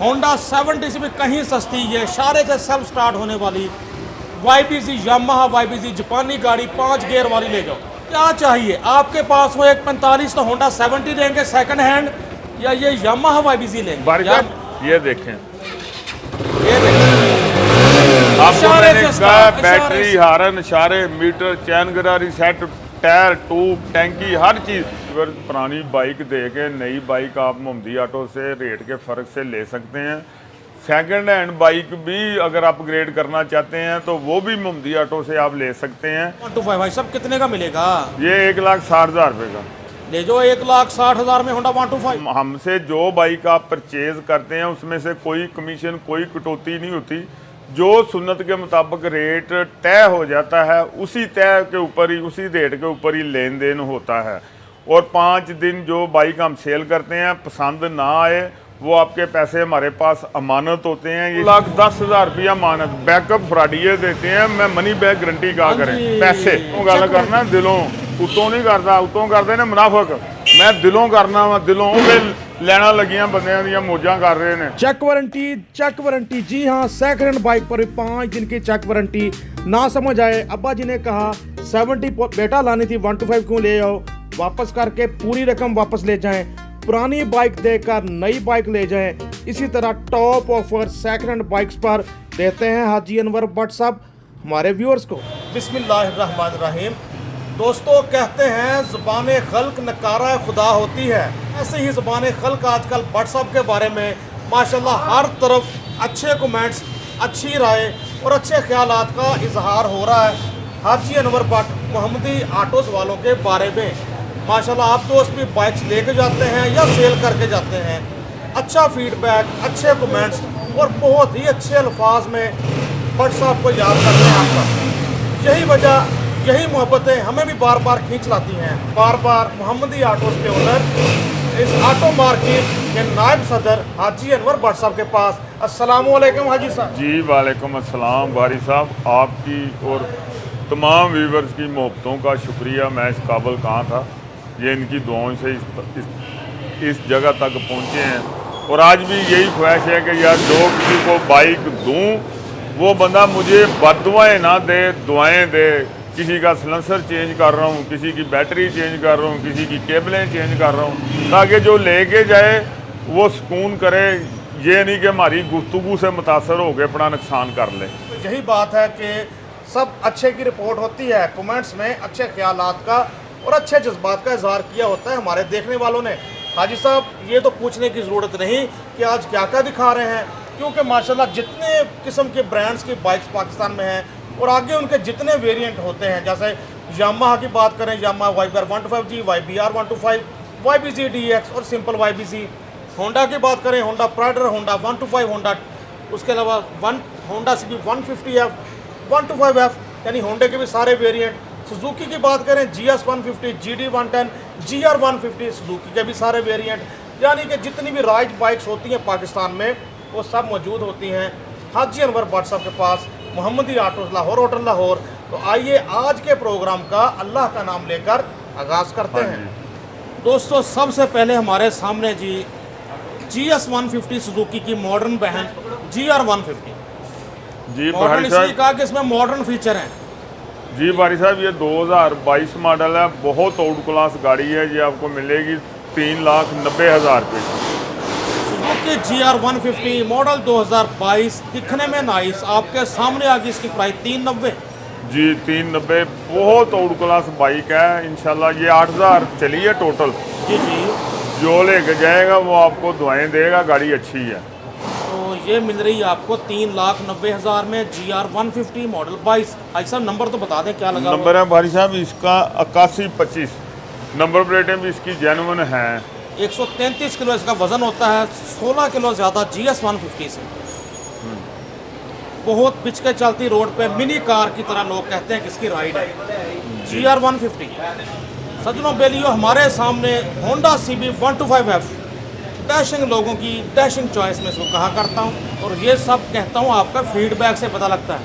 Honda 70 से भी कहीं सस्ती, ये इशारे से सेल्फ स्टार्ट होने वाली YBZ यामाहा YBZ जापानी गाड़ी 5 गियर वाली ले जाओ। क्या चाहिए आपके पास हो? एक 45 तो होंडा 70 लेंगे सेकंड हैंड, या ये यामाहा YBZ लेंगे? ये देखें, ये देखें, आपको मैंने कहा बैटरी, हारन, इशारे, मीटर, चैन गरारी सेट, टायर, ट्यूब, टैंकी, हर चीज़। अगर पुरानी बाइक दे के नई बाइक आप मोहम्मदी ऑटो से रेट के फ़र्क से ले सकते हैं। सेकंड हैंड बाइक भी अगर अपग्रेड करना चाहते हैं तो वो भी मोहम्मदी ऑटो से आप ले सकते हैं। 125 भाई सब कितने का मिलेगा? ये 1,60,000 रुपये का ले जो 1,60,000 में होंडा 125। हमसे जो बाइक आप परचेज करते हैं उसमें से कोई कमीशन, कोई कटौती नहीं होती। जो सुन्नत के मुताबिक रेट तय हो जाता है उसी तय के ऊपर ही, उसी रेट के ऊपर ही लेन देन होता है। और 5 दिन जो बाइक हम सेल करते हैं, पसंद ना आए वो आपके पैसे हमारे पास अमानत होते हैं। ये 1,10,000 रुपया अमानत, बैकअप फ्राडिये देते हैं। मैं मनी बैक गारंटी कहा करें, पैसे गल करना दिलों, उतों नहीं करता, उतों करते ने मुनाफक, मैं दिलों करना वा, दिलों लेना लगियां बंदियां दियां मौजां कर रहे हैं। चेक वारंटी, जी हाँ, सेकंड हैंड बाइक पर 5 दिन की चेक वारंटी। ना समझ आए, अब्बा जी ने कहा 70 बेटा लानी थी 125 क्यों ले आओ, वापस करके पूरी रकम वापस ले जाएं, पुरानी बाइक देकर नई बाइक ले जाएं। इसी तरह top offer second hand bikes पर देते हैं हाजी अनवर भट्ट साहब हमारे व्यूअर्स को। बिस्मिल्लाहिर्रहमानिर्रहीम। दोस्तों, कहते हैं ज़ुबान खल्क नकारा खुदा होती है, ऐसे ही ज़ुबान खल्क आजकल भट्ट साहब के बारे में माशाल्लाह हर तरफ अच्छे कमेंट्स, अच्छी राय और अच्छे ख्यालात का इजहार हो रहा है हाजी अनवर भट्ट मोहम्मदी ऑटोज़ वालों के बारे में। माशाल्लाह आप दोस्त भी बाइक्स लेके जाते हैं या सेल करके जाते हैं, अच्छा फीडबैक, अच्छे कमेंट्स और बहुत ही अच्छे अल्फाज में भट्ट साहब को याद करते हैं आपका। यही वजह, यही मोहब्बतें हमें भी बार बार खींच लाती हैं। बार बार मोहम्मदी ऑटोज़ के ओनर, इस ऑटो मार्केट के नायब सदर हाजी अनवर भट्ट साहब के पास। अस्सलामु अलैकुम हाजी साहब। जी वालेकुम अस्सलाम बारी साहब, आपकी और तमाम व्यूवर्स की मोहब्बतों का शुक्रिया। मैं इस काबिल कहाँ था, ये इनकी दुआओं से इस जगह तक पहुँचे हैं। और आज भी यही ख्वाहिश है कि यार जो किसी को बाइक दूँ वो बंदा मुझे बददुआएं ना दे, दुआएं दे। किसी का सिलेंसर चेंज कर रहा हूँ, किसी की बैटरी चेंज कर रहा हूँ, किसी की केबलें चेंज कर रहा हूँ, ताकि जो लेके जाए वो सुकून करे। ये नहीं कि हमारी गुफ्तगू से मुतासर हो के अपना नुकसान कर ले। तो यही बात है कि सब अच्छे की रिपोर्ट होती है, कमेंट्स में अच्छे ख्यालात का और अच्छे जज्बात का इजहार किया होता है हमारे देखने वालों ने। हाजी साहब, ये तो पूछने की ज़रूरत नहीं कि आज क्या क्या दिखा रहे हैं, क्योंकि माशाल्लाह जितने किस्म के ब्रांड्स की बाइक्स पाकिस्तान में हैं और आगे उनके जितने वेरिएंट होते हैं, जैसे यामाहा की बात करें, Yamaha YBR 125G, YBR 125, YBZ DX और सिंपल YBZ। होंडा की बात करें, होंडा प्राइडर, होंडा 125, होंडा, उसके अलावा होंडा CB 150F, 125F, यानी होंडे के भी सारे वेरिएंट। सुजुकी की बात करें, GS 150, GD 110, GR 150, सुजुकी के भी सारे वेरिएंट। यानी कि जितनी भी राइड बाइक्स होती हैं पाकिस्तान में वो सब मौजूद होती हैं हाजी अनवर भट्ट साहब के पास, मोहम्मदी ऑटोज़ लाहौर, होटल लाहौर। तो आइए आज के प्रोग्राम का अल्लाह का नाम लेकर आगाज़ करते हैं। दोस्तों, सबसे पहले हमारे सामने जी GS 150 सुजुकी की मॉडर्न बहन GR 150। जी मॉडर्न इसलिए कहा कि इसमें मॉडर्न फीचर हैं। जी बारी साहब, ये 2022 मॉडल है, बहुत आउट क्लास गाड़ी है। ये आपको मिलेगी 3,90,000 रुपये की। सुजुकी GR 150 मॉडल 2022, दिखने में नाइस, आपके सामने आ गई इसकी प्राइस 390। जी 390, बहुत आउट क्लास बाइक है। इंशाल्लाह ये 8,000 चली है टोटल। जी जी, जो लेके जाएगा वो आपको दुआएं देगा, गाड़ी अच्छी है। तो ये मिल रही है आपको 3,90,000 में GR 150 मॉडल 22। भाई साहब नंबर तो बता दें क्या लगा? नंबर है भाई साहब इसका 8125, नंबर प्लेटें भी इसकी जेन्युइन हैं। 133 किलो इसका वज़न होता है, 16 किलो ज़्यादा GS 150 से। बहुत पिच के चलती रोड पे मिनी कार की तरह लोग कहते हैं कि इसकी राइड है। GR 150 सजनों बेलियो, हमारे सामने होंडा CB 125F, डैशिंग लोगों की डैशिंग चॉइस में इसको कहा करता हूँ, और ये सब कहता हूँ आपका फीडबैक से पता लगता है।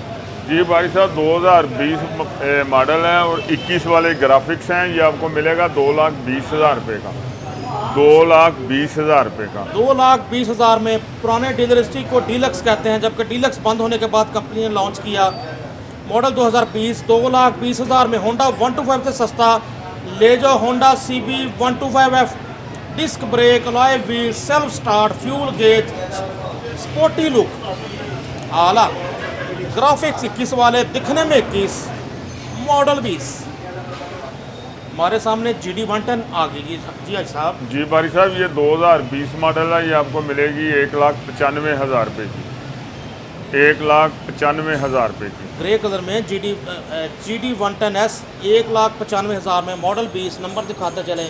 जी भाई साहब 2020 मॉडल है और 21 वाले ग्राफिक्स हैं। ये आपको मिलेगा 2,20,000 रुपये का। 2,20,000 रुपये का। 2,20,000 में। पुराने डीलरिस्टिक को डीलक्स कहते हैं, जबकि डीलक्स बंद होने के बाद कंपनी ने लॉन्च किया। मॉडल 2020, 2,20,000 में होंडा 125 से सस्ता ले जाओ। Honda CB 125F, disc brake, alloy wheel, self start, fuel gauge, sporty look, आला ग्राफिक्स 21 वाले, दिखने में 21, मॉडल 20। हमारे सामने GD 110 आ गई जी भाई साहब। जी भाई साहब, ये 2020 मॉडल है। ये आपको मिलेगी 1,95,000 रुपये की। 1,95,000 रुपये की ग्रे कलर में GD 110S 1,95,000 में, मॉडल 20, नंबर दिखाते चले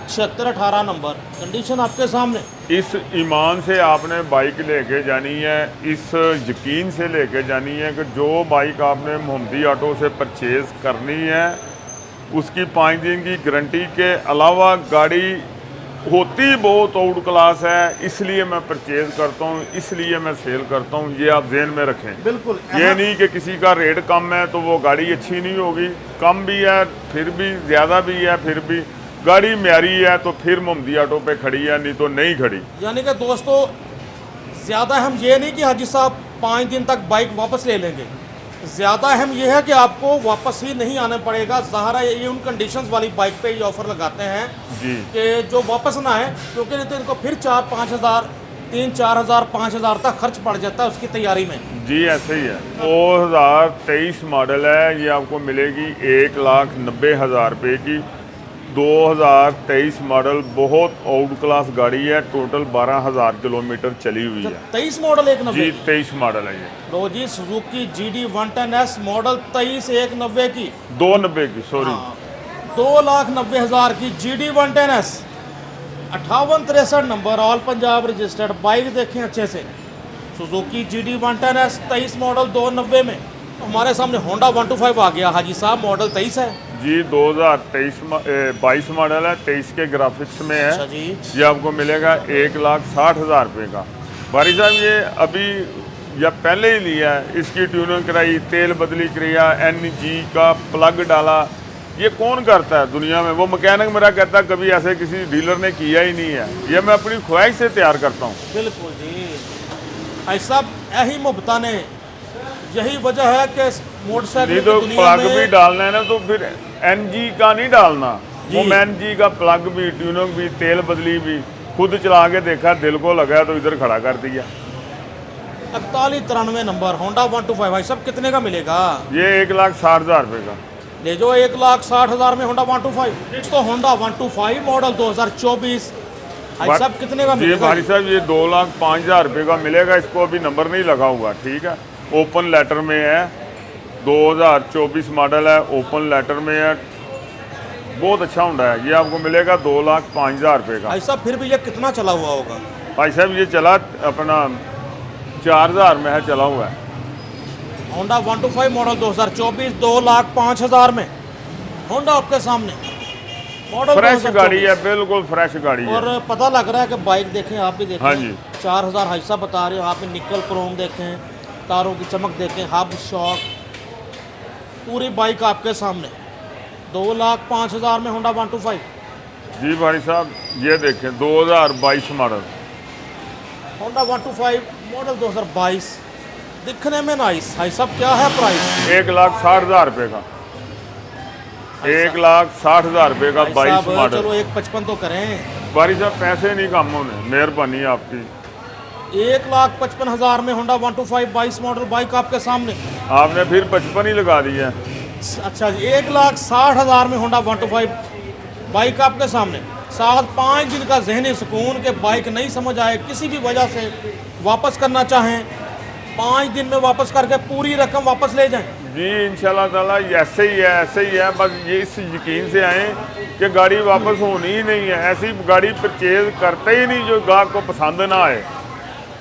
7618 नंबर। कंडीशन आपके सामने। इस ईमान से आपने बाइक लेके जानी है, इस यकीन से लेके जानी है कि जो बाइक आपने मोहम्मदी ऑटो से परचेज़ करनी है उसकी 5 दिन की गारंटी के अलावा गाड़ी होती बहुत आउट क्लास है, इसलिए मैं परचेज़ करता हूँ, इसलिए मैं सेल करता हूँ। ये आप जहन में रखें। बिल्कुल। ये नहीं कि किसी का रेट कम है तो वो गाड़ी अच्छी नहीं होगी। कम भी है फिर भी, ज़्यादा भी है फिर भी, गाड़ी म्यारी है तो फिर मोहम्मदी ऑटो पे खड़ी है, नहीं तो नहीं खड़ी। यानी कि दोस्तों, ज़्यादा हम ये नहीं कि हाजी साहब 5 दिन तक बाइक वापस ले लेंगे, ज़्यादा अहम यह है कि आपको वापस ही नहीं आना पड़ेगा। ज़ाहिर है ये उन कंडीशंस वाली बाइक पे ये ऑफ़र लगाते हैं जी कि जो वापस ना आए, क्योंकि नहीं तो इनको फिर 4-5 हज़ार, 3-4 हज़ार, 5 हज़ार तक खर्च पड़ जाता है उसकी तैयारी में। जी ऐसे ही है। 2023 मॉडल है, ये आपको मिलेगी 1,90,000 रुपये की। 2023 मॉडल बहुत आउट क्लास गाड़ी है। टोटल 12,000 किलोमीटर चली हुई है। 23 मॉडल 190 जी 23 मॉडल है ये। लो जी, सुजुकी GD 110S मॉडल 23 190 की, 290 की, सॉरी। 2,90,000 की GD 110S, 5863 number, all Punjab registered. Bike देखें अच्छे से, सुजुकी GD 110S 23 मॉडल 290 में। हमारे सामने होंडा 125 आ गया हाजी साहब, मॉडल 23 है जी। 2022 मॉडल है, 23 के ग्राफिक्स में है। अच्छा जी। ये आपको मिलेगा 1,60,000 रुपये का। बारी साहब, ये अभी या पहले ही लिया है, इसकी ट्यूनिंग कराई, तेल बदली किया, NG का प्लग डाला। ये कौन करता है दुनिया में? वो मैकेनिक मेरा कहता है कभी ऐसे किसी डीलर ने किया ही नहीं है। ये मैं अपनी ख्वाहिश से तैयार करता हूँ। बिल्कुल जी भाई साहब, यही मुहब्बता ने, यही वजह है कि मोटरसाइकिल नहीं तो प्लग भी डालना है ना तो फिर NG का नहीं डालना, वो NG का प्लग भी, ट्यूनिंग भी, तेल बदली भी खुद चला के देखा, दिल को लगा तो इधर खड़ा कर दिया। 4193 नंबर होंडा 125 भाई साहब कितने का मिलेगा? ये 1,60,000 रुपये का ले जो 1,60,000 में होंडा 125। तो होंडा 125 मॉडल 2024 भाई साहब कितने का जी मिलेगा? भाई साहब, ये 2,05,000 रुपये का मिलेगा। इसको अभी नंबर नहीं लगा हुआ, ठीक है, ओपन लेटर में है। 2024 मॉडल है, ओपन लेटर में है, बहुत अच्छा होंडा है। ये आपको मिलेगा 2,05,000 रुपये का। भाई साहब फिर भी ये कितना चला हुआ होगा? भाई साहब ये चला अपना 4,000 में है, चला हुआ है। होंडा 125 मॉडल 2024 2,05,000 में होंडा आपके सामने, मॉडल फ्रेश 2024। गाड़ी है, बिल्कुल फ्रेश गाड़ी है। और पता लग रहा है कि बाइक देखें, आप भी देखें। हाँ जी। 4,000 हाई साहब बता रहे हो आप, निकल क्रोम देखें, तारों की चमक देखें, हब शॉक, पूरी बाइक आपके सामने। 2,05,000 में होंडा 125। जी भाई साहब, ये देखें 2022 मॉडल होंडा 125 मॉडल 2022, दिखने में नाइस। भाई साहब क्या है प्राइस? 1,60,000 रुपये का। 1,60,000 रुपये का 22 मॉडल। चलो 1,55 तो करें बारी साहब, पैसे नहीं कम होने, मेहरबानी आपकी। 1,55,000 में होंडा 125 22 मॉडल बाइक आपके सामने। आपने फिर 55 ही लगा दिया। अच्छा जी, 1,60,000 में होंडा 125 बाइक आपके सामने। साथ 5 दिन का जहनी सुकून के बाइक नहीं समझ आए, किसी भी वजह से वापस करना चाहें, 5 दिन में वापस करके पूरी रकम वापस ले जाएं। जी इंशाल्लाह ताला ऐसे ही है, ऐसे ही है। बस ये इस यकीन से आए कि गाड़ी वापस होनी ही नहीं है। ऐसी गाड़ी परचेज करते ही नहीं जो ग्राहक को पसंद ना आए।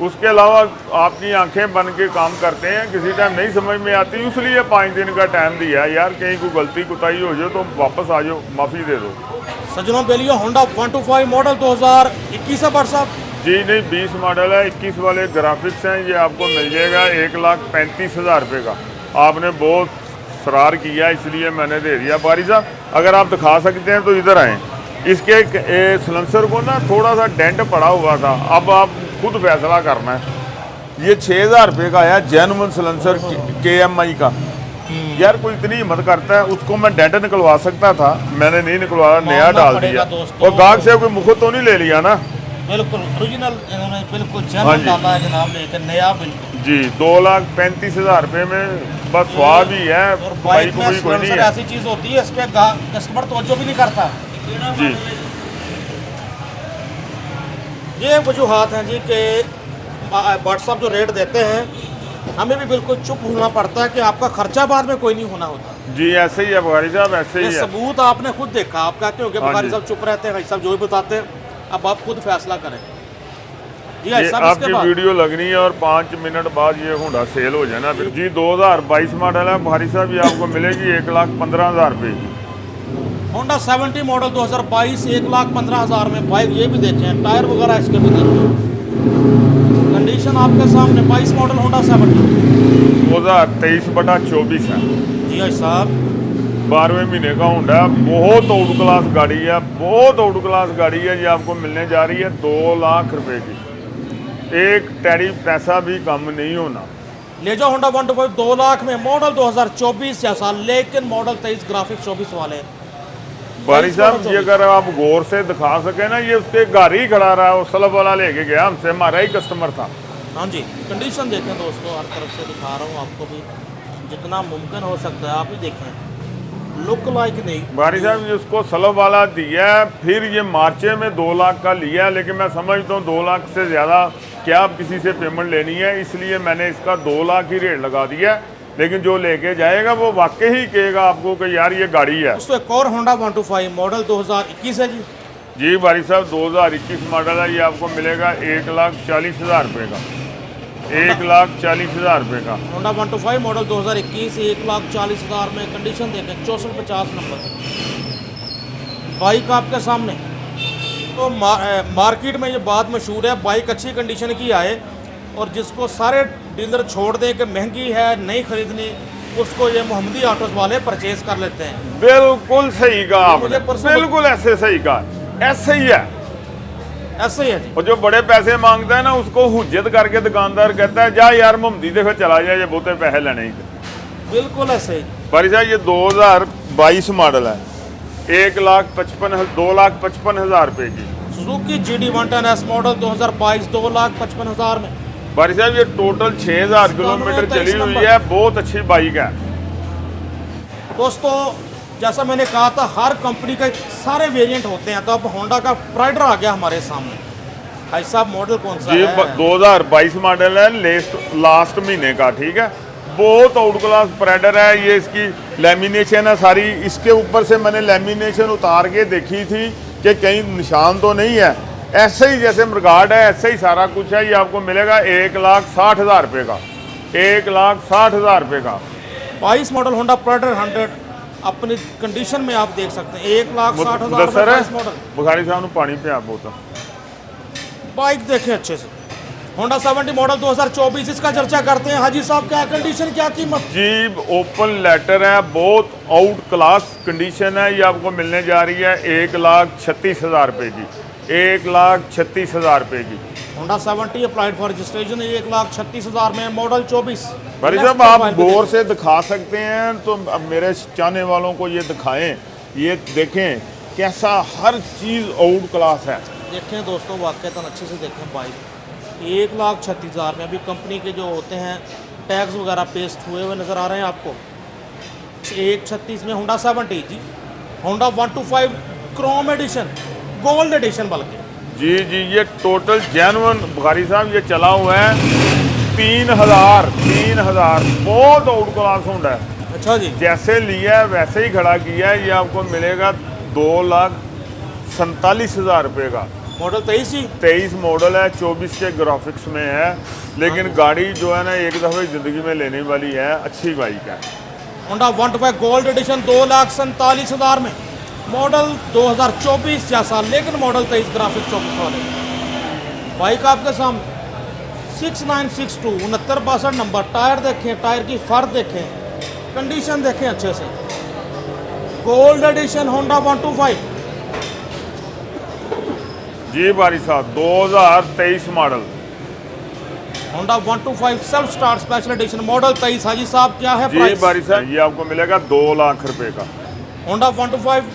उसके अलावा आपकी आंखें बन के काम करते हैं, किसी टाइम नहीं समझ में आती, इसलिए 5 दिन का टाइम दिया है। यार कहीं कोई गलती कुताही हो जाए तो वापस आ जाओ, माफ़ी दे दो। सज्जनों बेलियो, होंडा 125 मॉडल 2021 है भाई साहब। जी नहीं, 20 मॉडल है, 21 वाले ग्राफिक्स हैं। ये आपको मिल जाएगा 1,35,000 रुपये का। आपने बहुत फरार किया इसलिए मैंने दे दिया। बारी साहब अगर आप दिखा सकते हैं तो इधर आएँ। इसके सलेंसर को ना थोड़ा सा डेंट पड़ा हुआ था, अब आप खुद फैसला करना है। ये 6,000 रुपये का आया जेन्युइन सलेंसर KMI का। यार कोई इतनी हिम्मत करता है, उसको मैं डेंट निकलवा सकता था, मैंने नहीं निकलवाया, नया डाल दिया। और गाहक से कोई मुफ्त तो नहीं ले लिया ना? बिल्कुल ओरिजिनल इन्होंने बिल्कुल हाँ जेन्युइन जी। डाला है जनाब, लेकर नया बिल्कुल। जी 2,35,000 रुपये में बस स्वाद ही है, और बाइक बाइक में कोई नहीं सिलेंसर है। ऐसी चीज होती है, इस पे कस्टमर तवज्जो भी नहीं करता। जी ये वजूहात हैं जी कि व्हाट्सअप जो रेट देते हैं, हमें भी बिल्कुल चुप होना पड़ता है कि आपका खर्चा बाद में कोई नहीं होना होता। जी ऐसे ही है बुखारी साहब, ऐसे ये ही है। सबूत आपने खुद देखा, आप कहते हो कि हाँ बुखारी जी। साहब चुप रहते हैं, भाई साहब जो भी बताते हैं, अब आप खुद फैसला करें। जी भाई ये साहब, आपकी इसके बाद वीडियो लगनी है और 5 मिनट बाद ये होंडा सेल हो जाना फिर। जी 2022 मॉडल है बुखारी साहब, ये आपको मिलेगी 1,15,000 रुपये की। होंडा 70 मॉडल 2022 1,15,000 में बाइक। ये भी देखें, टायर वगैरह इसके भी देखें, कंडीशन आपके सामने। 22 मॉडल होंडा 70 2023/24 है। जी भाई साहब, 12वें महीने का होंडा है, बहुत आउट क्लास गाड़ी है, बहुत आउट क्लास गाड़ी है। ये आपको मिलने जा रही है 2 लाख रुपए की, एक टैरी पैसा भी कम नहीं होना। ले जाओ होंडा 125 2 लाख में, मॉडल 2024 जैसा, लेकिन मॉडल 23 ग्राफिक 24 वाले। बारी साहब ये अगर आप गौर से दिखा सके ना, ये उसके घर ही खड़ा रहा है, वो सलब वाला लेके गया हमसे, हमारा ही कस्टमर था। हाँ जी, कंडीशन देखें दोस्तों, हर तरफ से दिखा रहा हूँ आपको भी, जितना मुमकिन हो सकता है आप ही देखें, लुक लाइक नहीं। बारी साहब ये उसको सलब वाला दिया है, फिर ये मार्चे में 2 लाख का लिया है, लेकिन मैं समझता हूँ 2 लाख से ज़्यादा क्या आप किसी से पेमेंट लेनी है, इसलिए मैंने इसका 2 लाख ही रेट लगा दिया है। लेकिन जो लेके जाएगा वो वाकई ही कहेगा आपको कि यार ये गाड़ी है। दोस्तों एक और होंडा 125 मॉडल 2021 है जी। जी बारी साहब 2021 मॉडल है, ये आपको मिलेगा 1,40,000 रुपये का, 1,40,000 रुपये का। होंडा 125 मॉडल 2021 1,40,000 में, कंडीशन देखें 6450 नंबर बाइक आपके सामने। तो मार्केट में ये बात मशहूर है, बाइक अच्छी कंडीशन की आए और जिसको सारे डीलर छोड़ दें कि महंगी है नहीं खरीदनी, उसको ये मोहम्मदी ऑटोज वाले परचेज कर लेते हैं। बिल्कुल सही कहा आपने, मुझे परसों- बिल्कुल ऐसे सही कहा, ऐसे ही है। ऐसे ही है जी। और जो बड़े पैसे मांगता है ना, उसको हुज्जत करके दुकानदार कहता है जा यार मोहम्मदी दे, फिर चला जाए, ये बहुते पैसे लेने ही। बिल्कुल ऐसे ही। बारी साहब ये 2022 मॉडल है, 2,55,000 रुपये की। सुजुकी GD 110S मॉडल 2022 2,55,000 में। बारी साहब ये टोटल 6,000 किलोमीटर चली हुई है, बहुत अच्छी बाइक है। दोस्तों जैसा मैंने कहा था, हर कंपनी के सारे वेरिएंट होते हैं, तो अब होंडा का प्राइडर आ गया हमारे सामने। भाई साहब मॉडल कौन सा जी है? 2022 मॉडल है, लास्ट महीने का, ठीक है। बहुत आउट क्लास प्राइडर है ये, इसकी लेमिनेशन है सारी। इसके ऊपर से मैंने लेमिनेशन उतार के देखी थी कि कहीं निशान तो नहीं है, ऐसे ही जैसे मरगाड है ऐसे ही सारा कुछ है। ये आपको मिलेगा 1,60,000 रुपये का, 1,60,000 रुपये का। 22 मॉडल होंडा प्राइडर 100 अपनी कंडीशन में आप देख सकते हैं, 1,60,000 सर है मॉडल। बुखारी साहब पानी पे आप बोतल बाइक देखें अच्छे से, होंडा 70 मॉडल 2024, इसका चर्चा करते हैं। हाजी साहब क्या कंडीशन, क्या कीमत? जी ओपन लेटर है, बहुत आउट क्लास कंडीशन है। ये आपको मिलने जा रही है 1,36,000 रुपये की, 1,36,000 रुपये की। होंडा 70 अप्लाइड फॉर रजिस्ट्रेशन 1,36,000 में, मॉडल 24। भाई साहब आप गौर से दिखा सकते हैं, तो अब मेरे चाहने वालों को ये दिखाएं, ये देखें कैसा हर चीज़ आउट क्लास है। देखें दोस्तों, वाकईतन अच्छे से देखें बाइक। 1,36,000 में अभी कंपनी के जो होते हैं टैग्स वगैरह पेस्ट हुए हुए नज़र आ रहे हैं आपको। 1,36 में होंडा 70 जी, Honda 125 chrome edition, gold edition बल्कि। जी जी ये टोटल जेन्युइन बुखारी साहब ये चला हुआ है 3,000, बहुत आउट क्लास होंडा है। अच्छा जी, जैसे लिया है वैसे ही खड़ा किया है। ये आपको मिलेगा 2,47,000 रुपये का, मॉडल 23 जी। 23 मॉडल है, 24 के ग्राफिक्स में है, लेकिन गाड़ी जो है ना एक दफ़े ज़िंदगी में लेने वाली है, अच्छी बाइक है। होंडा 125 गोल्ड एडिशन 2,47,000 में, मॉडल 2024 जैसा, लेकिन मॉडल 23 ग्राफिक 24 वाले। बाइक आपके सामने 6962 6962 नंबर। टायर देखें, टायर की फर देखें, कंडीशन देखें अच्छे से। गोल्ड एडिशन होंडा 125 जी बारी साहब 2023 model. Honda 125 self start special edition model 23। हाजी साहब क्या है जी प्राइस? बारी साहब ये आपको मिलेगा 2 लाख रुपए का। होंडा 125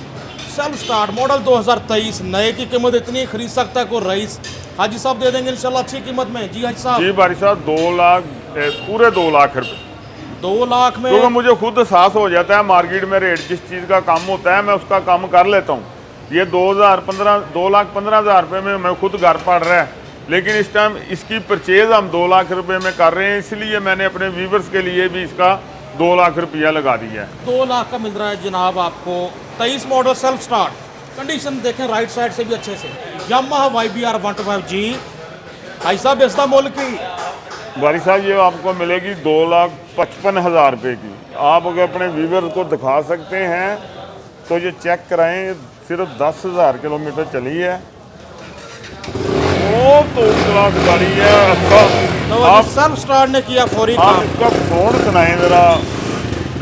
सेल्फ स्टार्ट मॉडल 2023 नए की कीमत इतनी खरीद सकता है कोई रईस। हाजी साहब दे देंगे इंशाल्लाह अच्छी कीमत में। जी हाजी साहब। जी बारी साहब 2 लाख पूरे 2 लाख रुपए। 2 लाख में क्योंकि मुझे खुद एहसास हो जाता है मार्केट में रेट जिस चीज़ का कम होता है मैं उसका कम कर लेता हूँ। ये 2,15,000 रुपये में मैं खुद घर पड़ रहा है, लेकिन इस टाइम इसकी परचेज हम 2 लाख रुपए में कर रहे हैं, इसलिए मैंने अपने व्यूवर्स के लिए भी इसका 2 लाख रुपया लगा दिया है। 2 लाख का मिल रहा है जनाब आपको 23 मॉडल सेल्फ स्टार्ट। कंडीशन देखें राइट साइड से भी अच्छे से। Yamaha YBR 125G। भाई साहब इसका मूल्य की बारी साहब ये आपको मिलेगी 2,55,000 रुपये की। आप अगर अपने व्यूवर को दिखा सकते हैं तो ये चेक कराएं, सिर्फ 10,000 किलोमीटर चली है। वो तो क्लास गाड़ी है आपका। तो आप सेल्फ स्टार्ट ने किया फौरी आप काम। इसका फोन सुनाएं ज़रा।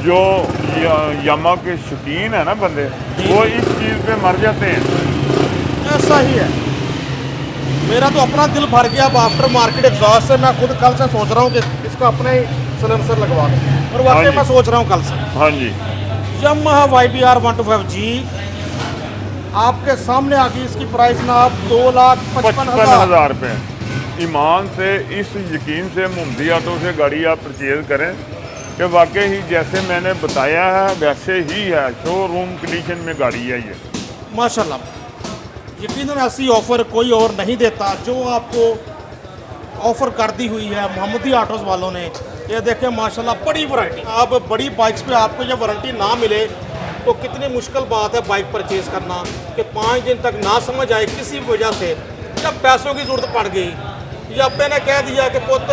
जो यामा के शौकीन है ना बंदे, वो इस चीज़ पे मर जाते हैं। ऐसा ही है। मेरा तो अपना दिल भर गया अब आफ्टर मार्केट एग्जॉस्ट से। मैं खुद कल से सोच रहा हूँ कि इसका अपना ही सिलेंसर लगवा दूँ, और हाँ वाकई जी। मैं सोच रहा हूँ कल से। हाँ जी यामाहा YBR 125G आपके सामने आ गई। इसकी प्राइस ना आप 2,55,000। 55,000 रुपये। ईमान से इस यकीन से मुमदी ऑटो से गाड़ी आप परचेज करें कि वाकई ही जैसे मैंने बताया है वैसे ही है, शोरूम कंडीशन में गाड़ी है ये। माशाल्लाह यकीनन ऐसी ऑफर कोई और नहीं देता जो आपको ऑफर कर दी हुई है मोहम्मदी ऑटोज़ वालों ने। ये देखें माशाल्लाह बड़ी वैरायटी। आप बड़ी बाइक्स पे आपको ये वारंटी ना मिले तो कितनी मुश्किल बात है बाइक परचेज करना, कि 5 दिन तक ना समझ आए किसी वजह से, जब पैसों की जरूरत पड़ गई या आपने ने कह दिया कि पुत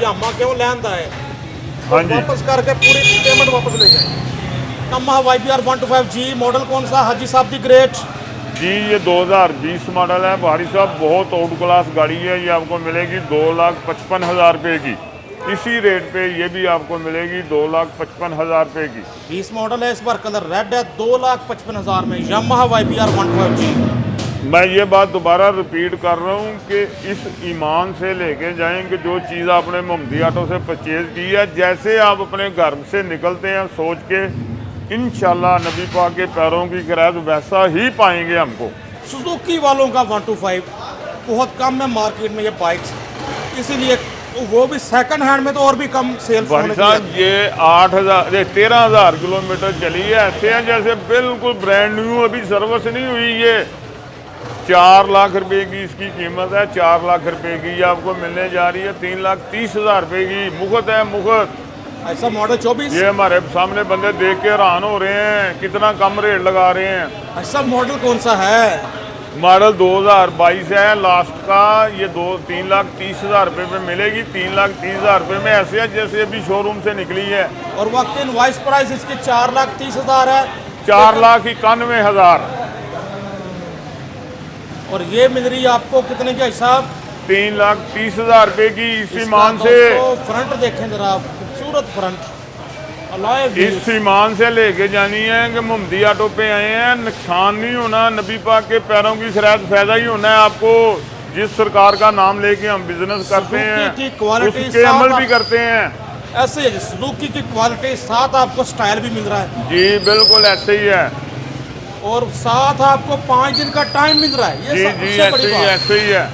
यामा क्यों लैंदा है, हाँ जी वापस करके पूरी पेमेंट वापस ले जाए। यामाहा YBR 125G मॉडल कौन सा हाजी साहब दी ग्रेट? जी ये 2020 मॉडल है भारी साहब, बहुत आउट क्लास गाड़ी है। ये आपको मिलेगी 2,55,000 रुपये की। इसी रेट पे ये भी आपको मिलेगी 2,55,000 रुपये की। 20 मॉडल है, इस बार कलर रेड है। 2,55,000 में यामाहा YBR 125G। मैं ये बात दोबारा रिपीट कर रहा हूँ कि इस ईमान से लेके जाएंगे जो चीज़ आपने मोहम्मदी ऑटो से परचेज़ की है, जैसे आप अपने घर से निकलते हैं सोच के इंशाल्लाह नबी पाक के पैरों की किराया वैसा ही पाएंगे हमको। सुजुकी वालों का 125 बहुत कम है मार्केट में ये बाइक्स, इसीलिए वो भी सेकंड हैंड में तो और भी कम सेल्स भाई होने साहब ये 13,000 किलोमीटर चली है। ऐसे है जैसे बिल्कुल ब्रांड न्यू, अभी सर्विस नहीं हुई। ये 4 लाख रुपए की इसकी कीमत है। 4 लाख रुपए की ये आपको मिलने जा रही है 3,30,000 रुपए की। मुफ्त है मुफ्त। ऐसा मॉडल 24 ये हमारे सामने बंदे देख के हैरान हो रहे हैं कितना कम रेट लगा रहे हैं। ऐसा मॉडल कौन सा है? मॉडल 2022 है लास्ट का। ये 3,30,000 रुपये में मिलेगी। 3,30,000 रुपये में ऐसे है जैसे अभी शोरूम से निकली है। और वक्त इनवॉइस प्राइस इसकी 4,30,000 है। 4,91,000। और ये मिल रही है आपको कितने के हिसाब? 3,30,000 रुपये की। इस ईमान से फ्रंट देखें जरा, खूबसूरत फ्रंट अलॉय व्हील्स। इस ईमान से लेके जानी है कि मोहम्मदी ऑटो पे आए हैं, नुकसान नहीं होना, नबी पाक के पैरों की खैरात फायदा ही होना है आपको। जिस सरकार का नाम लेके हम बिजनेस करते हैं की क्वालिटी उसके अमल भी करते हैं। ऐसे ही सुजुकी की क्वालिटी, साथ आपको स्टाइल भी मिल रहा है। जी बिल्कुल ऐसे ही है। और साथ आपको 5 दिन का टाइम मिल रहा है। ये जी सबसे जी बड़ी ऐसे ही बात। ऐसे ही है।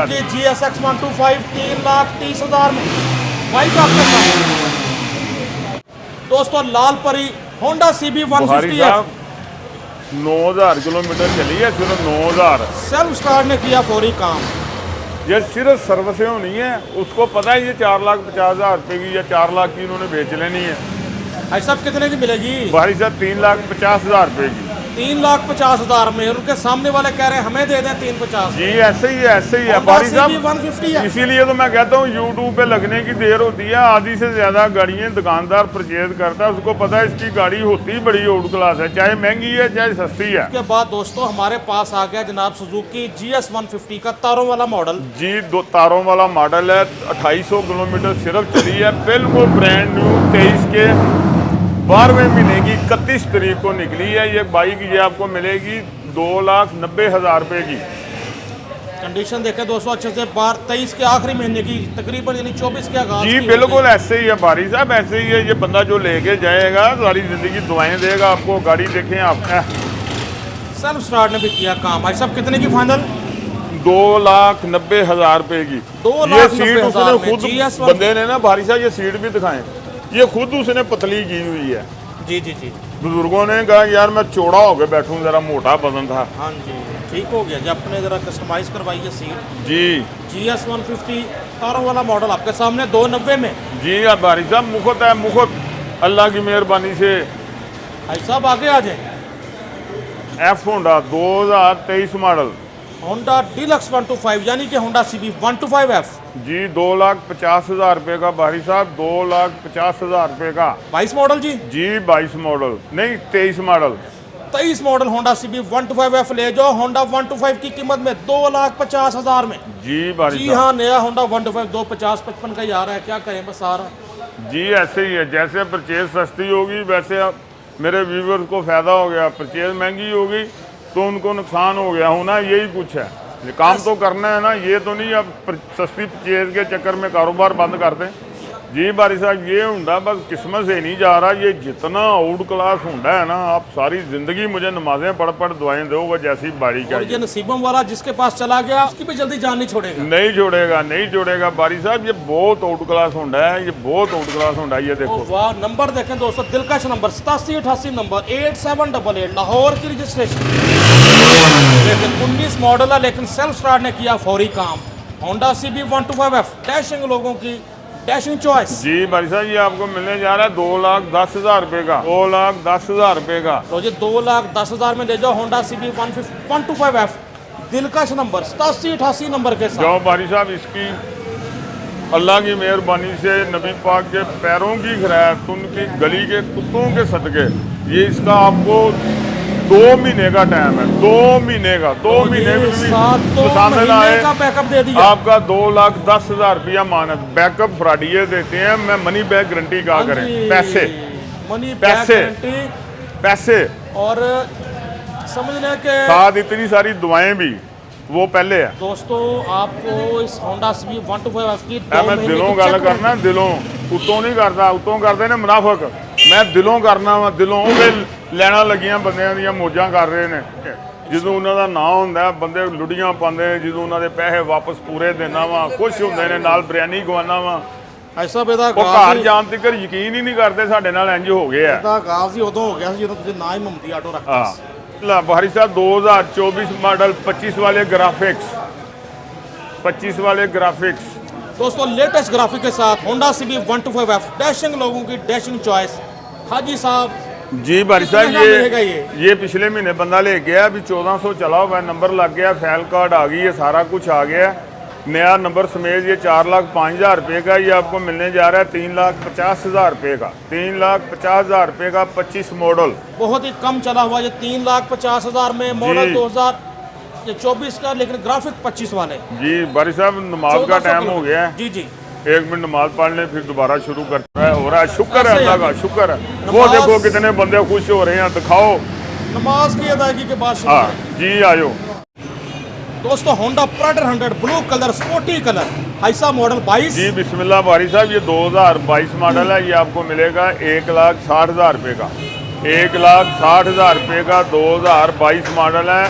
ये GSX 125 3,30,000 में बाइक आपके सामने। दोस्तों लाल परी होंडा CB बुखारी 150 है। साहब 9,000 किलोमीटर चली है, सिर्फ 9,000। सेल्फ स्टार्ट ने किया फौरी काम। ये सिर्फ सर्विसें होनी है। उसको पता है ये 4,50,000 रुपये की या 4 लाख की इन्होंने बेच लेनी है। भाई साहब कितने की मिलेगी? भाई साहब 3,50,000 रुपये की। 3,50,000 में। और उनके सामने वाले कह रहे हैं हमें दे दें 3,50,000। जी ऐसे ही है ऐसे ही है होंडा भाई CB साहब। 150 है। इसीलिए तो मैं कहता हूँ यूट्यूब पे लगने की देर होती है। आधी से ज़्यादा गाड़ियाँ दुकानदार परचेज करता है, उसको पता है इसकी गाड़ी होती बड़ी आउट क्लास है, चाहे महंगी है चाहे सस्ती है। उसके बाद दोस्तों हमारे पास आ गया जनाब सुजुकी GS 150 का तारों वाला मॉडल। जी 2 तारों वाला मॉडल है। 2,800 किलोमीटर सिर्फ चली है, बिल्कुल ब्रांड न्यू। 23 के 12वें महीने की 31 तारीख को निकली है ये बाइक। ये आपको मिलेगी 2,90,000 रुपये की। कंडीशन देखें दोस्तों अच्छे से 23 के आखिरी महीने की तकरीबन, यानी 24 के आगाज जी की बिल्कुल होगी। ऐसे ही है बारी साहब, ऐसे ही है। ये बंदा जो लेके जाएगा सारी जिंदगी दुआएं देगा आपको। गाड़ी देखें आप, सेल्फ स्टार्ट ने भी किया काम। भाई साहब कितने की फाइनल? 2,90,000 रुपए की। 2,90,000 ये सीट उसने में खुद GS1 बंदे ने ना भारी साहब, ये सीट भी दिखाएं, ये खुद उसने पतली की हुई है। जी जी जी। बुजुर्गों ने कहा यार मैं चौड़ा होकर बैठूं, जरा मोटा बदन था। हाँ जी ठीक हो गया जी, आपने ज़रा कस्टमाइज़ करवाई है सीट। जी GS 150 तारों वाला मॉडल आपके सामने 290 में। जी आप बारी साहब, मुफ्त है मुफ्त, अल्लाह की मेहरबानी से। भाई साहब आगे आ जाए। F Honda 2023 model Honda deluxe 125 यानी कि होंडा CB 125F। जी 2,50,000 रुपए का बारी साहब, 2,50,000 रुपए का। 22 मॉडल जी, जी 22 मॉडल नहीं, 23 model. 23 model Honda CB 125F ले जाओ होंडा 125 की कीमत में 2,50,000 में। जी बारी जी साहब, हाँ, नया होंडा 125 250-55 का ही आ रहा है, क्या करें बस आ रहा है। जी ऐसे ही है। जैसे परचेज सस्ती होगी वैसे अब मेरे व्यूवर्स को फायदा हो गया, परचेज महंगी होगी तो उनको नुकसान हो गया होना, यही कुछ है। ये काम तो करना है ना, ये तो नहीं अब सस्ती परचेज के चक्कर में कारोबार बंद कर दें। जी बारी साहब, ये होंडा बस किस्मत से नहीं जा रहा। ये जितना आउट क्लास होंडा है ना, आप सारी जिंदगी मुझे नमाजें पढ़ पढ़ दुआएं दो, वो जैसी बारी का और ये नसीबम वाला जिसके पास चला गया उसकी भी जल्दी जान नहीं छोड़ेगा। नहीं छोड़ेगा, नहीं छोड़ेगा बारी साहब। ये बहुत आउट क्लास होंडा है, ये बहुत आउट क्लास होंडा है। ये ओ देखो वाह, नंबर देखें दोस्तों, दिलकश नंबर 8788 नंबर 8788 लाहौर की रजिस्ट्रेशन। लेकिन 19 मॉडल है, लेकिन सेल्फ स्टार्ट ने किया फौरी काम। होंडा CB 125F डैशिंग लोगों की डैशिंग चॉइस। जी भाई साहब, ये आपको मिलने जा रहा है 2,10,000 रुपए का, 2,10,000 रुपए का। तो जी 2,10,000 में ले जाओ होंडा CB 125F दिलकश नंबर 8788 नंबर के साथ। जाओ भाई साहब, इसकी अल्लाह की मेहरबानी से, नबी पाक के पैरों की खैरात, उनकी गली के कुत्तों के सदके, ये इसका आपको 2 महीने का टाइम है। 2 महीने का, 2 महीने में भी पसंद ना आए का बैकअप दे दिया आपका 2,10,000 रुपया मानद बैकअप फ्रॉडिये देते हैं। मैं मनी बैक गारंटी कहा करें, पैसे मनी पैसे पैसे और समझने के साथ इतनी सारी दुआएं भी वो पहले है। दोस्तों आपको इस होंडा CB 125F की मैं दिलों गल करना, दिलों उतों नहीं करता, उतों करते ने मुनाफक, मैं दिलों करना वा। दिलों ਲੈਣਾ ਲੱਗੀਆਂ ਬੰਦਿਆਂ ਦੀਆਂ ਮੌਜਾਂ ਕਰ ਰਹੇ ਨੇ। ਜਦੋਂ ਉਹਨਾਂ ਦਾ ਨਾਂ ਹੁੰਦਾ ਬੰਦੇ ਲੁੱਡੀਆਂ ਪਾਉਂਦੇ ਨੇ, ਜਦੋਂ ਉਹਨਾਂ ਦੇ ਪੈਸੇ ਵਾਪਸ ਪੂਰੇ ਦੇਣਾ ਵਾ, ਖੁਸ਼ ਹੁੰਦੇ ਨੇ, ਨਾਲ ਬਿਰਿਆਨੀ ਖਵਾਉਣਾ ਵਾ। ਐਸਾ ਬੇਦਾ ਉਹ ਘਰ ਜਾਣ ਤੱਕ ਯਕੀਨ ਹੀ ਨਹੀਂ ਕਰਦੇ ਸਾਡੇ ਨਾਲ ਇੰਜ ਹੋ ਗਿਆ। ਇਹਦਾ ਆਗਾਜ਼ ਹੀ ਉਦੋਂ ਹੋ ਗਿਆ ਸੀ ਜਦੋਂ ਤੁਸੀਂ ਨਾ ਹੀ ਮੁਹੰਮਦੀ ਆਟੋ ਰੱਖਦੇ ਸੀ। ਲਾ ਬਾਰੀ ਸਾਹਿਬ 2024 मॉडल 25 वाले ग्राफिक्स, 25 वाले ग्राफिक्स। दोस्तों लेटेस्ट ग्राफिक के साथ होंडा CB 125F डैशिंग लोगों की डैशिंग चॉइस। हाजी साहब जी भाई साहब, मिलेगा ये पिछले महीने बंदा ले गया, अभी 1400 चला हुआ है, नंबर लग गया, फैल कार्ड आ गई है, सारा कुछ आ गया, नया नंबर समेत। ये 4,05,000 रुपये का ये आपको मिलने जा रहा है 3,50,000 रुपये का, 3,50,000 रुपये का 25 मॉडल। बहुत ही कम चला हुआ, ये 3,50,000 में मॉडल 2024 का, लेकिन ग्राफिक 25 वाले। जी भाई साहब, नमाज का टाइम हो गया है। जी जी, 1 मिनट नमाज पढ़ लें, फिर दोबारा शुरू करता है। हो रहा है, शुक्र है अल्लाह का, शुक्र है। वो नमाज- देखो कितने बंदे खुश हो रहे हैं, दिखाओ। नमाज की अदायगी के बाद शुरू हाँ करें। जी आयो। दोस्तों Honda Pridor 100 blue colour sporty colour ऐसा मॉडल 22। जी बिस्मिल्लाह बारी साहब, ये 2022 मॉडल है। ये आपको मिलेगा 1,60,000 रुपये का, 1,60,000 रुपये का 2022 मॉडल है।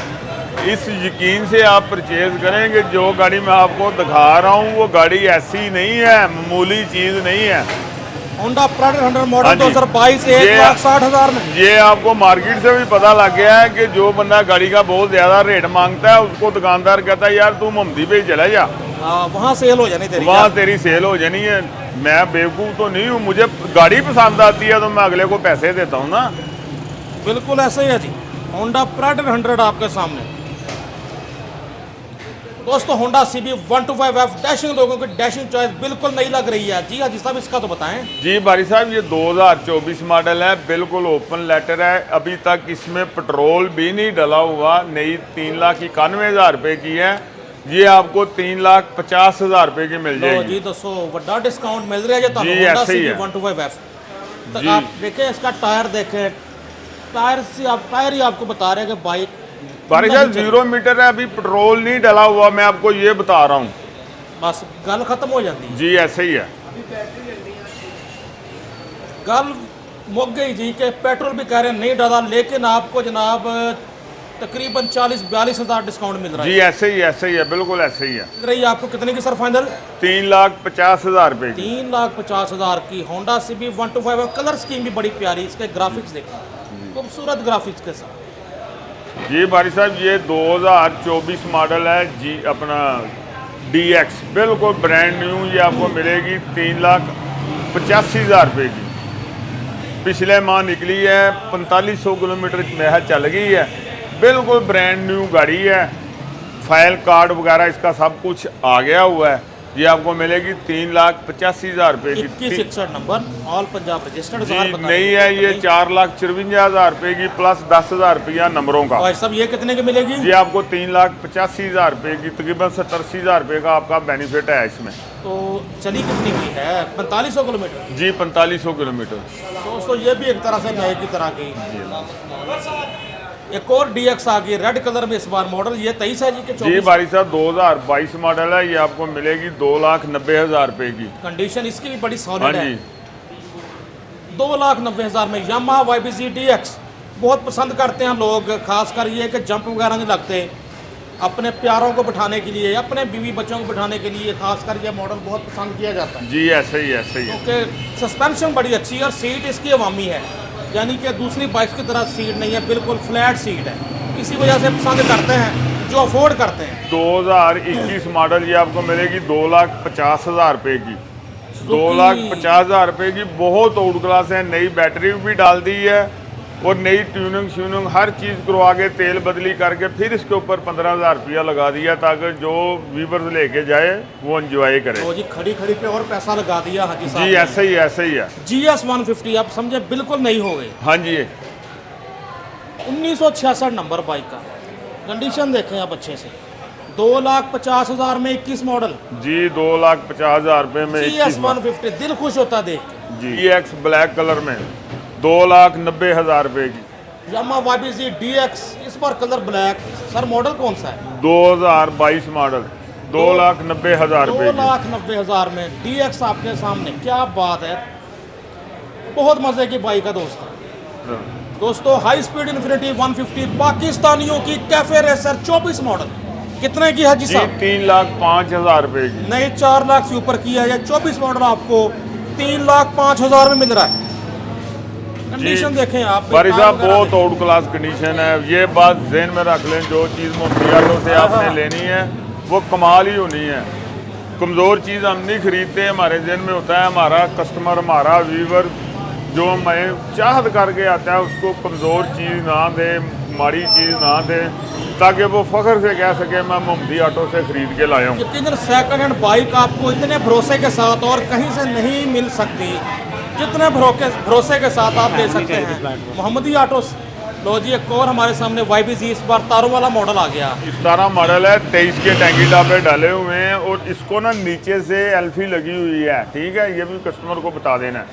इस यकीन से आप परचेज करेंगे, जो गाड़ी मैं आपको दिखा रहा हूँ वो गाड़ी ऐसी नहीं है, मामूली चीज़ नहीं है। होंडा प्राइडर 100 हाँ मॉडल जी। 2022 ये- 1,60,000 में। ये आपको मार्केट से भी पता लग गया है कि जो बंदा गाड़ी का बहुत ज़्यादा रेट मांगता है उसको दुकानदार कहता है यार तू मोमदी पे चला जा, वहाँ सेल हो जानी तेरी। वहाँ तेरी सेल हो जानी है। मैं बेवकूफ़ तो नहीं हूँ, मुझे गाड़ी पसंद आती है तो मैं अगले को पैसे देता हूँ ना। बिल्कुल ऐसा ही है जी। होंडा प्राइडर 100 आपके सामने। दोस्तों होंडा CB 125F डैशिंग लोगों की डैशिंग चॉइस बिल्कुल नहीं लग रही है। जी हाजी साहब, इसका तो बताएं। जी बारी साहब, ये 2024 मॉडल है, बिल्कुल ओपन लेटर है, अभी तक इसमें पेट्रोल भी नहीं डला हुआ, नई 3,91,000 रुपये की है। ये आपको 3,50,000 रुपये की मिल लो जाएगी। जी दोस्तों, बड़ा डिस्काउंट मिल रहा है जी, होंडा ऐसे ही CB है। 125F। तो जी। आप देखें इसका टायर, देखें टायर से, आप टायर ही आपको बता रहे हैं कि बाइक भाई साहब 0 मीटर है, अभी पेट्रोल नहीं डला हुआ, मैं आपको ये बता रहा हूँ। बस गल खत्म हो जाती है जी ऐसे ही है। गल मुक गई जी कि पेट्रोल भी कह रहे हैं नहीं डाला, लेकिन आपको जनाब तकरीबन 40-42 हज़ार डिस्काउंट मिल रहा है। जी ऐसे ही है, बिल्कुल ऐसे ही है। मिल रही है आपको कितने की सर फाइनल? 3,50,000 रुपए की। 3,50,000 की होंडा CB 125। कलर स्कीम भी बड़ी प्यारी, इसके ग्राफिक्स देखें, खूबसूरत ग्राफिक्स के साथ। जी भाई साहब ये 2024 मॉडल है जी, अपना DX बिल्कुल ब्रांड न्यू, ये आपको मिलेगी 3,85,000 रुपए की। पिछले माह निकली है, 4500 किलोमीटर महज चल गई है, बिल्कुल ब्रांड न्यू गाड़ी है। फाइल कार्ड वगैरह इसका सब कुछ आ गया हुआ है। ये आपको मिलेगी 3,85,000 रुपए की। 2161 नंबर, ऑल पंजाब रजिस्टर्ड। जी नहीं है, ये 4,54,000 रुपए की प्लस 10,000 रुपया नंबरों का। भाई साहब ये कितने की मिलेगी? जी आपको 3,85,000 रुपए की, तकरीबन 70-80,000 रुपए का आपका बेनिफिट है इसमें। तो चली कितनी की है? 4500 किलोमीटर। जी 4500 किलोमीटर। दोस्तों ये भी एक तरह से नए की तरह की। एक और DX आ गई रेड कलर में इस बार मॉडल, ये 23 है जी के 24? जी भाई साहब 2022 मॉडल है, ये आपको मिलेगी 2,90,000 रुपए की। कंडीशन इसकी भी बड़ी हाँ सॉलिड है। जी 2,90,000 में यामाहा YBZ DX बहुत पसंद करते हैं लोग, खासकर ये कि जंप वगैरह नहीं लगते। अपने प्यारों को बिठाने के लिए, अपने बीवी बच्चों को बिठाने के लिए खासकर ये मॉडल बहुत पसंद किया जाता है। जी ऐसे ही है। क्योंकि सस्पेंशन बड़ी अच्छी है और सीट इसकी अवामी है, यानी कि दूसरी बाइक की तरह सीट नहीं है, बिल्कुल फ्लैट सीट है। इसी वजह से पसंद करते हैं जो अफोर्ड करते हैं। 2021 मॉडल ये आपको मिलेगी 2,50,000 रुपए की। 2,50,000 रुपए की बहुत आउट क्लास है। नई बैटरी भी डाल दी है और नई ट्यूनिंग श्यूनिंग हर चीज़ करवा के, तेल बदली करके फिर इसके ऊपर 15,000 रुपया लगा दिया, ताकि जो व्यूवर्स लेके जाए वो एंजॉय करे। तो जी खड़ी खड़ी पे और पैसा लगा दिया हाजी साहब। जी ऐसे ही है। GS 150 आप समझे बिल्कुल नहीं हो गए। हाँ जी 1966 नंबर बाइक का, कंडीशन देखें आप अच्छे से। 2,50,000 में 21 मॉडल। जी 2,50,000 रुपए में GS 150 दिल खुश होता देख के। जी DX ब्लैक कलर में 2,90,000 रुपए की। यामाहा YBZ DX इस बार कलर ब्लैक। सर मॉडल कौन सा है? 2022 मॉडल 2,90,000 रुपए की। 2,90,000 में DX आपके सामने, क्या बात है, बहुत मजे की बाइक है दोस्तों। हाई स्पीड इन्फिनिटी 150 पाकिस्तानियों की कैफे रेसर 24 मॉडल कितने की है जी साहब? 3,05,000 रुपए की। नहीं 4 लाख से ऊपर की है। 24 मॉडल आपको 3,05,000 में मिल रहा है। कंडीशन देखें आप भाई साहब बहुत आउट क्लास कंडीशन है। ये बात ज़हन में रख लें, जो चीज़ मोती ऑटो से आपने लेनी है वो कमाल ही होनी है। कमज़ोर चीज़ हम नहीं खरीदते, हमारे ज़हन में होता है हमारा कस्टमर, हमारा व्यूवर जो हमें चाहत करके आता है उसको कमज़ोर चीज़ ना दे, माड़ी चीज़ ना दे, ताकि वो फ़ख्र से कह सके मैं मोती ऑटो से ख़रीद के लाया हूँ। यकीनन सेकंड हैंड बाइक आपको इतने भरोसे के साथ और कहीं से नहीं मिल सकती जितने भरोसे के साथ आप ले सकते हैं मोहम्मदी ऑटो। लो जी एक और हमारे सामने YBZ इस बार तारों वाला मॉडल आ गया। 17 मॉडल है, 23 के टैंकी डाबे डाले हुए हैं और इसको ना नीचे से एल्फी लगी हुई है, ठीक है, ये भी कस्टमर को बता देना है।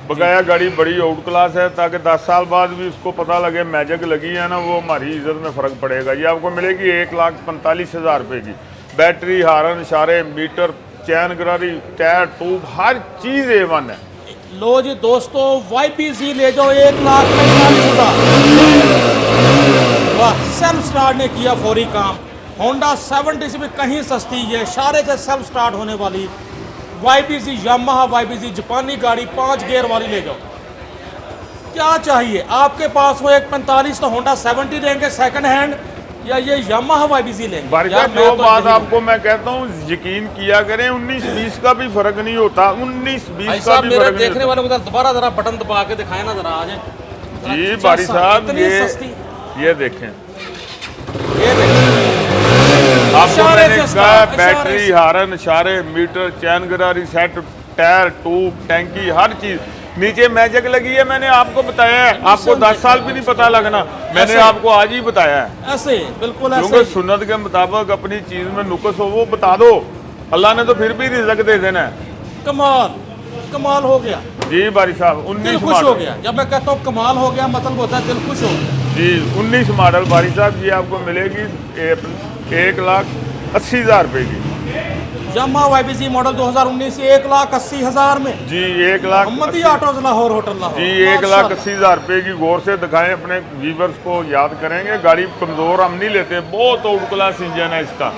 बकाया गाड़ी बड़ी आउट क्लास है, ताकि 10 साल बाद भी उसको पता लगे मैजिक लगी है ना, वो हमारी इज्जत में फ़र्क पड़ेगा। ये आपको मिलेगी 1,45,000 रुपए की। बैटरी, हारन, इशारे, मीटर, चैन गरारी, टायर, ट्यूब, हर चीज़ A1 है। लो जी दोस्तों YBZ ले जाओ 1,45,000। वाह, सेल्फ स्टार्ट ने किया फौरी काम। होंडा 70 से भी कहीं सस्ती है, इशारे से सेल्फ स्टार्ट होने वाली YBZ, यामाहा YBZ जापानी गाड़ी 5 गियर वाली ले जाओ। क्या चाहिए आपके पास? वो 1,45 तो होंडा 70 लेंगे सेकंड हैंड, या ये यामाहा YBZ लेंगे? जो बात आपको मैं कहता हूँ यकीन किया करें, 19-20 का भी फर्क नहीं होता। 19-20 का भी फर्क देखने वालों को दोबारा जरा बटन दबा के दिखाए ना जरा आज। जी बारी साहब ये देखें, आपको मैंने कहा बैटरी, हारन, इशारे, मीटर, चैन गरारी, सेट, टायर, ट्यूब, टैंकी, हर चीज। नीचे मैजिक लगी है, मैंने आपको बताया है। आपको 10 साल भी नहीं पता लगना, मैंने आपको आज ही बताया है। ऐसे बिल्कुल ऐसे, क्योंकि सुन्नत के मुताबिक अपनी चीज में नुक्स हो वो बता दो, अल्लाह ने तो फिर भी रिज़्क दे देना है। कमाल हो गया जी बारी साहब। 19 दिल खुश हो गया। जब मैं कहता हूँ कमाल हो गया, मतलब होता है दिल खुश हो गया। जी 19 मॉडल भाई साहब, ये आपको मिलेगी 1,80,000 रुपये की। यामाहा YBZ मॉडल 2019 1,80,000 में जी 1,00,000 मोहम्मदी ऑटोज लाहौर होटल लाहौर। जी 1,80,000 रुपये की। गौर से दिखाएं, अपने व्यूवर्स को याद करेंगे। गाड़ी कमज़ोर हम नहीं लेते, बहुत आउट क्लास इंजन है इसका।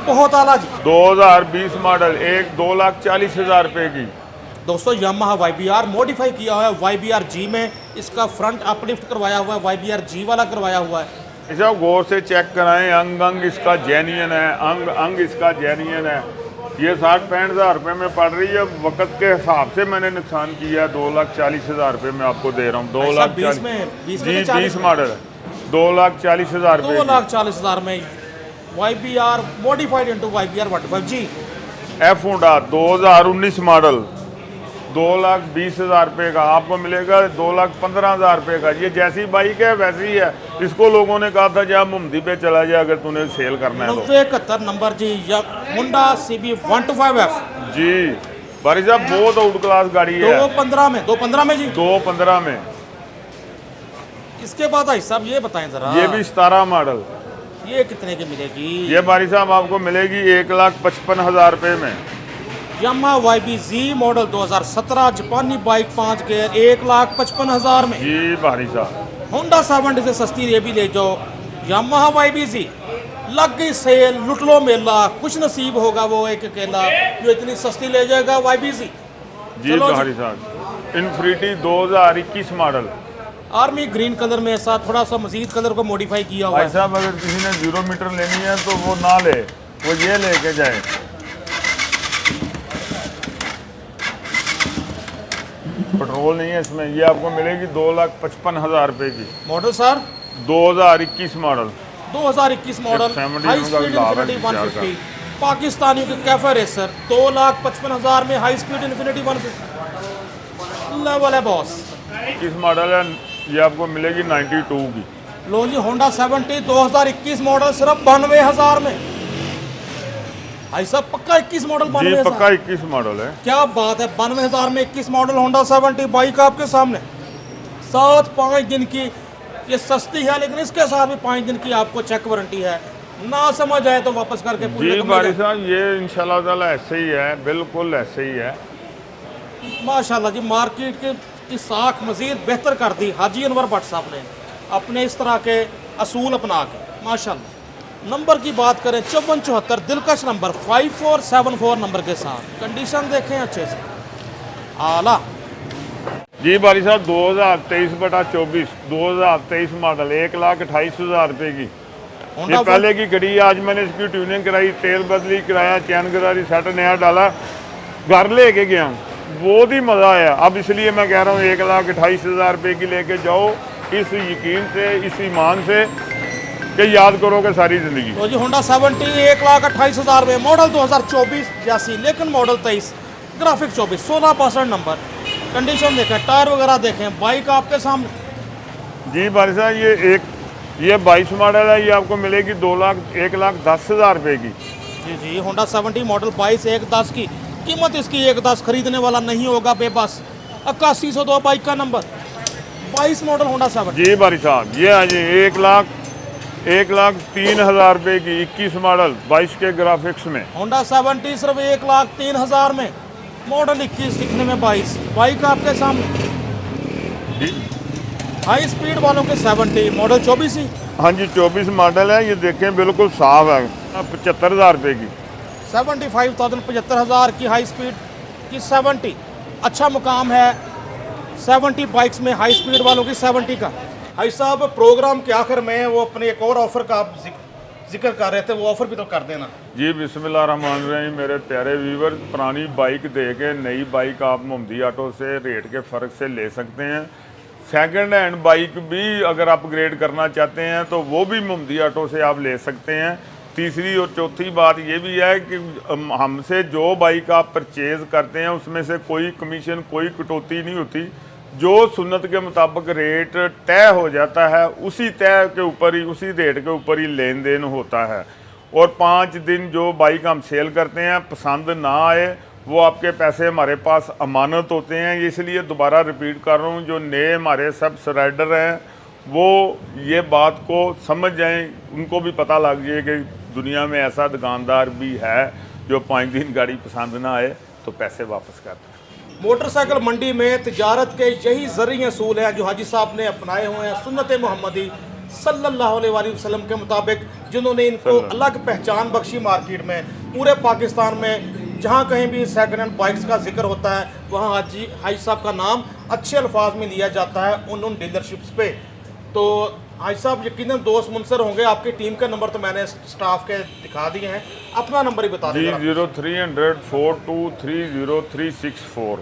बहुत आला जी। 2020 मॉडल 2,40,000 रुपये की। दोस्तों यामाहा YBR मॉडिफाई किया हुआ है YBR G में, इसका फ्रंट अपलिफ्ट करवाया हुआ है, YBR G वाला करवाया हुआ है। इसे आप गौर से चेक कराएं, अंग इसका जेन्युइन है, अंग इसका जेन्युइन है। ये 60-65 रुपये में पड़ रही है। वक्त के हिसाब से मैंने नुकसान किया है। 2,40,000 रुपये में आपको दे रहा हूँ। 2,40,000 जी 20 मॉडल है। 2,40,000 रुपये 2,40,000 में YBR modified into YBR 125G। F Honda 2019 model 2,20,000 रुपये का आपको मिलेगा। 2,15,000 रुपये का। ये जैसी बाइक है वैसी ही है। इसको लोगों ने कहा था जब मुमदी पे चला जाए अगर तूने सेल करना है तो। 91 नंबर जी होंडा CB 125F जी भाई साहब, बहुत आउट क्लास गाड़ी है। 215 में 215 में जी 215 में। इसके बाद भाई साहब ये बताएं जरा, ये भी 17 मॉडल, ये कितने की मिलेगी? ये भाई साहब आपको मिलेगी 1,55,000 रुपये में। यामाहा YBZ मॉडल 2017 जापानी बाइक 5 गियर 1,55,000 में। जी भाई साहब, होंडा 70 से सस्ती ये भी ले जाओ। यामाहा YBZ लग गई सेल, लुट लो मेला, कुछ नसीब होगा वो एक अकेला जो इतनी सस्ती ले जाएगा YBZ। जी भाई साहब, infinity 2021 model army green colour में ऐसा थोड़ा सा मजीद कलर को मॉडिफाई किया हुआ भाई है। साहब, अगर किसी ने 0 मीटर लेनी है तो वो ना ले, वो ये लेके जाए। पेट्रोल नहीं है इसमें। ये आपको मिलेगी 2,55,000 रुपये की। Model sir 2021 model 2021 model 70 high speed infinity 150 पाकिस्तानियों के कैफे रेसर 2,55,000 में हाई स्पीड इन्फिनिटी 150 लेवल है बॉस। किस मॉडल है? ये आपको मिलेगी 92 की। लो जी होंडा 70 2021 मॉडल सिर्फ 92,000 में। भाई साहब पक्का 21 मॉडल जी 92,000। पक्का 21 मॉडल है। क्या बात है, 92,000 में 21 मॉडल होंडा 70 बाइक आपके सामने। 7-5 दिन की ये सस्ती है, लेकिन इसके साथ भी 5 दिन की आपको चेक वारंटी है। ना समझ आए तो वापस करके पूरी जी रकम भाई ले जाए। साहब, ये इंशाल्लाह ताला ऐसे ही है, बिल्कुल ऐसे ही है। माशाल्लाह जी, मार्केट की साख मजीद बेहतर कर दी हाजी अनवर भट्ट साहब ने अपने इस तरह के असूल अपना के। माशाल्लाह। नंबर की बात करें 5474 दिलकश नंबर 5474 नंबर के साथ। कंडीशन देखें अच्छे से आला। जी भाई साहब 2023/24 2023 मॉडल 1,28,000 रुपये की। ये पहले की गाड़ी है। आज मैंने इसकी ट्यूनिंग कराई, तेल बदली, कराया, चैन गरारी सेट नया डाला, घर लेके गया, बहुत ही मज़ा आया। अब इसलिए मैं कह रहा हूँ 1,28,000 रुपये की लेके जाओ, इस यकीन से, इस ईमान से कि याद करोगे सारी ज़िंदगी। तो जी होंडा 70 1,28,000 में मॉडल 2024 82, लेकिन मॉडल 23 ग्राफिक 24 16 नंबर। कंडीशन देखें, टायर वगैरह देखें, बाइक आपके सामने। जी भाई साहब, ये 22 मॉडल है। ये आपको मिलेगी 1,10,000 रुपये की। जी जी होंडा 70 मॉडल 22 1,10 की कीमत। इसकी 1,10 खरीदने वाला नहीं होगा बेबस। 8102 बाइक का नंबर 22 मॉडल होंडा 70। जी भाई साहब, ये है जी 1,03,000 रुपये की 21 मॉडल 22 के ग्राफिक्स में। होंडा 70 सिर्फ 1,03,000 में मॉडल 21 दिखने में 22 बाइक आपके सामने। जी हाई स्पीड वालों के 70 मॉडल 24 ही। हाँ जी 24 मॉडल है। ये देखें बिल्कुल साफ है। 75,000 रुपये की। 75,000 की हाई स्पीड की 70 अच्छा मुकाम है। 70 बाइक्स में हाई स्पीड वालों की 70 का। भाई साहब प्रोग्राम के आखिर में वो अपने एक और ऑफर का आप जिक्र कर रहे थे, वो ऑफर भी तो कर देना। जी बिस्मिल्लाहिर्रहमानिर्रहीम। मेरे प्यारे व्यूवर, पुरानी बाइक दे के नई बाइक आप मोहम्मदी ऑटो से रेट के फ़र्क से ले सकते हैं। सेकंड हैंड बाइक भी अगर अपग्रेड करना चाहते हैं तो वो भी मोहम्मदी ऑटो से आप ले सकते हैं। तीसरी और चौथी बात ये भी है कि हमसे जो बाइक आप परचेज़ करते हैं उसमें से कोई कमीशन, कोई कटौती नहीं होती। जो सुन्नत के मुताबिक रेट तय हो जाता है उसी तय के ऊपर ही, उसी रेट के ऊपर ही लेन देन होता है। और 5 दिन जो बाइक हम सेल करते हैं, पसंद ना आए वो आपके पैसे हमारे पास अमानत होते हैं। इसलिए दोबारा रिपीट कर रहा हूँ, जो नए हमारे सब्सक्राइबर हैं वो ये बात को समझ जाएं, उनको भी पता लग जाए कि दुनिया में ऐसा दुकानदार भी है जो 5 दिन गाड़ी पसंद ना आए तो पैसे वापस करता है। मोटरसाइकिल मंडी में तिजारत के यही ज़रूरी असूल हैं जो हाजी साहब ने अपनाए हुए हैं सुन्नत मोहम्मदी सल्लल्लाहु अलैहि वसल्लम के मुताबिक, जिन्होंने इनको अलग पहचान बख्शी मार्केट में। पूरे पाकिस्तान में जहाँ कहीं भी सेकंड हैंड बाइक्स का जिक्र होता है वहाँ हाजी साहब का नाम अच्छे अल्फाज में लिया जाता है उन डीलरशिप्स पे। तो हाजी साहब यकीनन दोस्त मुनसर होंगे, आपकी टीम का नंबर तो मैंने स्टाफ के दिखा दिए हैं, अपना नंबर ही बता दीजिए। 0300 4230364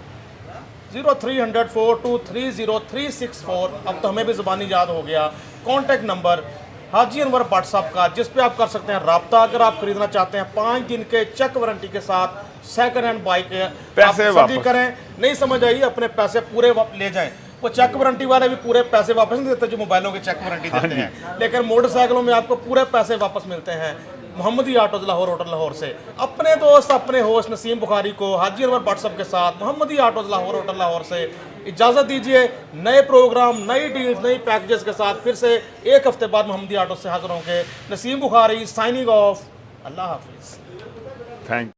0300-4230364। अब तो हमें भी ज़बानी याद हो गया। कॉन्टैक्ट नंबर हाजी अनवर भट्ट साहब का, जिस पे आप कर सकते हैं रब्ता अगर आप खरीदना चाहते हैं 5 दिन के चेक वारंटी के साथ सेकंड हैंड बाइक पैसे आप वापस करें, नहीं समझ आई अपने पैसे पूरे ले जाएं। वो चेक वारंटी वाले भी पूरे पैसे वापस नहीं देते जो मोबाइलों के चेक वारंटी देते हैं, लेकिन मोटरसाइकिलों में आपको पूरे पैसे वापस मिलते हैं। मोहम्मदी ऑटोज लाहौर होटल लाहौर से अपने दोस्त अपने होस्ट नसीम बुखारी को हाजी अनवर भट्ट साहब के साथ मोहम्मदी ऑटोज लाहौर होटल लाहौर से इजाज़त दीजिए। नए प्रोग्राम, नई डील्स, नई पैकेजेस के साथ फिर से एक हफ्ते बाद मोहम्मदी ऑटोज से हाजिर होंगे। Naseem Bukhari signing off. अल्लाह हाफिज़। थैंक